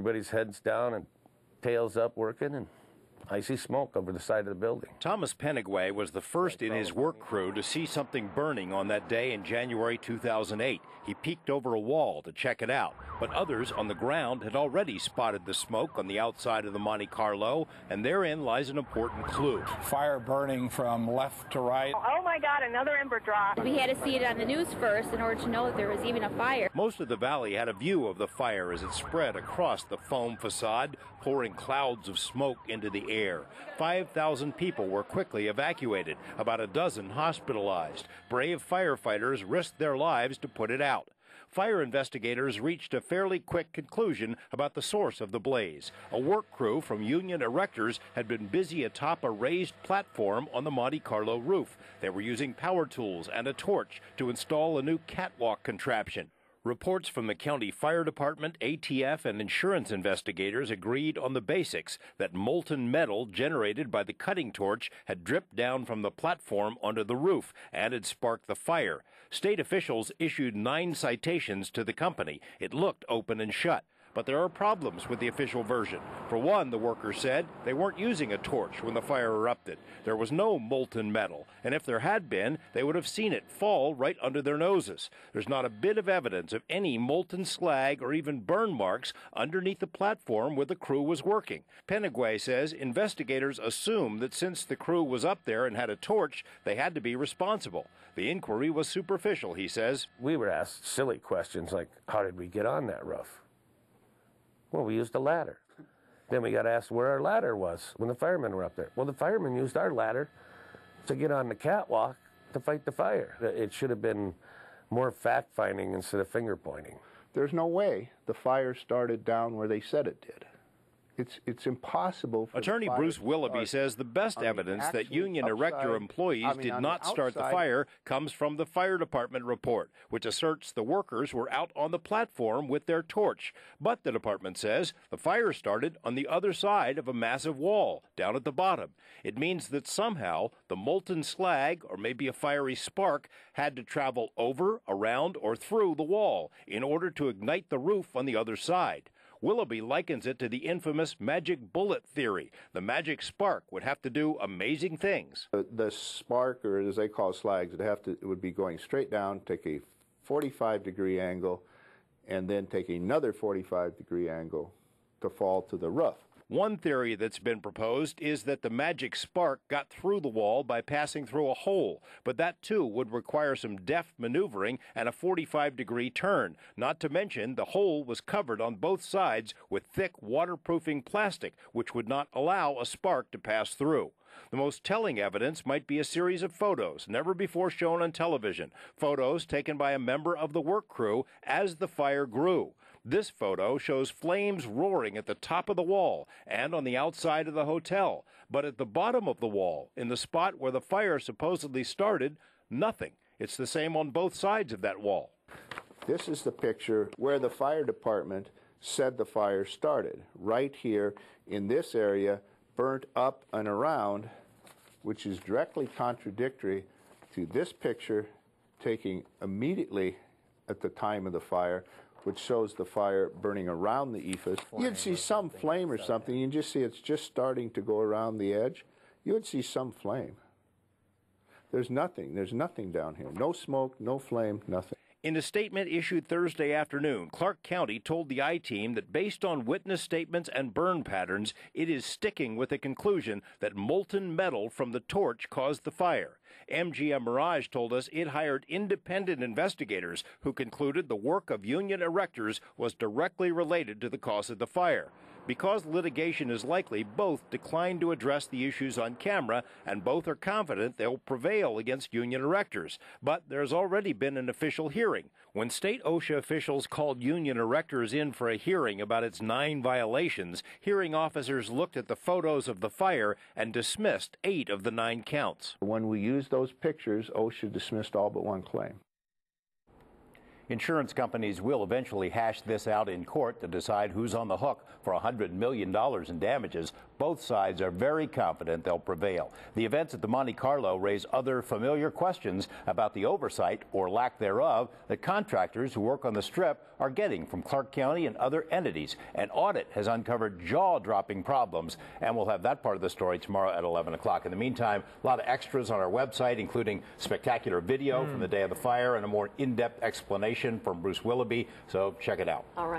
Everybody's heads down and tails up working, and I see smoke over the side of the building. Thomas Penigway was the first in his work crew to see something burning on that day in January 2008. He peeked over a wall to check it out, but others on the ground had already spotted the smoke on the outside of the Monte Carlo, and therein lies an important clue. Fire burning from left to right. Oh my God, another ember drop. We had to see it on the news first in order to know that there was even a fire. Most of the valley had a view of the fire as it spread across the foam facade, pouring clouds of smoke into the air. 5,000 people were quickly evacuated, about a dozen hospitalized. Brave firefighters risked their lives to put it out. Fire investigators reached a fairly quick conclusion about the source of the blaze. A work crew from union erectors had been busy atop a raised platform on the Monte Carlo roof. They were using power tools and a torch to install a new catwalk contraption. Reports from the county fire department, ATF, and insurance investigators agreed on the basics, that molten metal generated by the cutting torch had dripped down from the platform onto the roof and had sparked the fire. State officials issued 9 citations to the company. It looked open and shut. But there are problems with the official version. For one, the workers said they weren't using a torch when the fire erupted. There was no molten metal, and if there had been, they would have seen it fall right under their noses. There's not a bit of evidence of any molten slag or even burn marks underneath the platform where the crew was working. Penigway says investigators assume that since the crew was up there and had a torch, they had to be responsible. The inquiry was superficial, he says. We were asked silly questions like, how did we get on that roof? Well, we used a ladder. Then we got asked where our ladder was when the firemen were up there. Well, the firemen used our ladder to get on the catwalk to fight the fire. It should have been more fact-finding instead of finger-pointing. There's no way the fire started down where they said it did. It's impossible. Attorney Bruce Willoughby says the best evidence that union erector employees did not start the fire comes from the fire department report, which asserts the workers were out on the platform with their torch. But the department says the fire started on the other side of a massive wall, down at the bottom. It means that somehow the molten slag, or maybe a fiery spark, had to travel over, around, or through the wall in order to ignite the roof on the other side. Willoughby likens it to the infamous magic bullet theory. The magic spark would have to do amazing things. The spark, or as they call slags, it would be going straight down, take a 45-degree angle, and then take another 45-degree angle to fall to the roof. One theory that's been proposed is that the magic spark got through the wall by passing through a hole, but that too would require some deft maneuvering and a 45-degree turn. Not to mention the hole was covered on both sides with thick waterproofing plastic, which would not allow a spark to pass through. The most telling evidence might be a series of photos, never before shown on television, photos taken by a member of the work crew as the fire grew. This photo shows flames roaring at the top of the wall and on the outside of the hotel, but at the bottom of the wall, in the spot where the fire supposedly started, nothing. It's the same on both sides of that wall. This is the picture where the fire department said the fire started, right here in this area, burnt up and around, which is directly contradictory to this picture taken immediately at the time of the fire, which shows the fire burning around the ephes. You'd see some flame or something. You can just see it's just starting to go around the edge. You would see some flame. There's nothing. There's nothing down here. No smoke, no flame, nothing. In a statement issued Thursday afternoon, Clark County told the I-Team that based on witness statements and burn patterns, it is sticking with the conclusion that molten metal from the torch caused the fire. MGM Mirage told us it hired independent investigators who concluded the work of union erectors was directly related to the cause of the fire. Because litigation is likely, both declined to address the issues on camera, and both are confident they'll prevail against union erectors. But there's already been an official hearing. When state OSHA officials called union erectors in for a hearing about its 9 violations, hearing officers looked at the photos of the fire and dismissed 8 of the 9 counts. When we used those pictures, OSHA dismissed all but 1 claim. Insurance companies will eventually hash this out in court to decide who's on the hook for $100 million in damages. Both sides are very confident they'll prevail. The events at the Monte Carlo raise other familiar questions about the oversight, or lack thereof, that contractors who work on the Strip are getting from Clark County and other entities. An audit has uncovered jaw-dropping problems, and we'll have that part of the story tomorrow at 11 o'clock. In the meantime, a lot of extras on our website, including spectacular video from the day of the fire and a more in-depth explanation from Bruce Willoughby, so check it out. All right.